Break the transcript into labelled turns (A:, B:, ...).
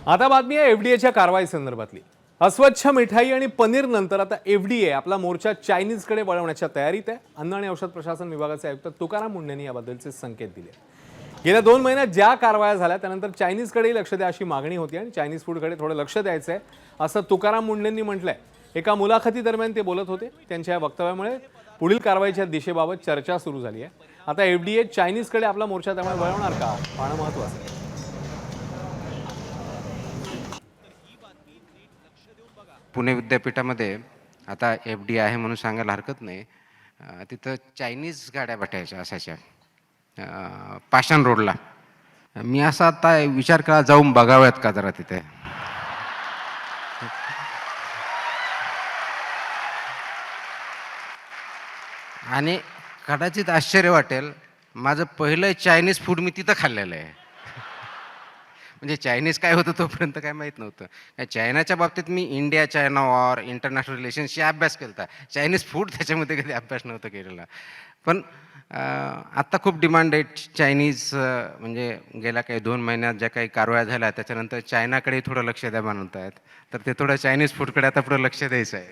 A: आता बातमी आहे एफडीएच्या कारवाई संदर्भातली. अस्वच्छ मिठाई आणि पनीर नंतर आता एफडीए आपला मोर्चा चायनीजकडे वळवण्याच्या तयारीत आहे. अन्न आणि औषध प्रशासन विभागाचे आयुक्त तुकाराम मुंढेंनी याबद्दलचे संकेत दिले. गेल्या 2 महिन्यात ज्या कारवाया झाल्या त्यानंतर चायनीजकडेही लक्ष द्या अशी मागणी होती आणि चायनीज फूडकडे थोडं लक्ष द्यायचं आहे असं तुकाराम मुंढेंनी म्हटलंय. एका मुलाखतीदरम्यान ते बोलत होते. त्यांच्या या वक्तव्यामुळे पुढील कारवाईच्या दिशेबाबत चर्चा सुरू झाली आहे. आता एफडीए चायनीजकडे आपला मोर्चा त्यामुळे वळवणार का पाहणं महत्त्वाचं आहे.
B: पुणे विद्यापीठामध्ये आता एफ डी आहे म्हणून सांगायला हरकत नाही. तिथं चायनीज गाड्या भेटायच्या असायच्या पाषाण रोडला. मी असा आता विचार केला जाऊन बघाव्यात का जरा तिथे. आणि कदाचित आश्चर्य वाटेल, माझं पहिलं चायनीज फूड मी तिथं खाल्लेलं आहे. म्हणजे चायनीज काय होतं तोपर्यंत काय माहीत नव्हतं. चायनाच्या बाबतीत मी इंडिया चायना वॉर, इंटरनॅशनल रिलेशन्सशी अभ्यास केला होता. चायनीज फूड त्याच्यामध्ये कधी अभ्यास नव्हता केलेला. पण आत्ता खूप डिमांड आहे चायनीज. म्हणजे गेल्या काही 2 महिन्यात ज्या काही कारवाया झाल्या त्याच्यानंतर चायनाकडेही थोडं लक्ष द्या म्हणत आहेत. तर ते थोडं चायनीज फूडकडे आता पुढं लक्ष द्यायचं आहे.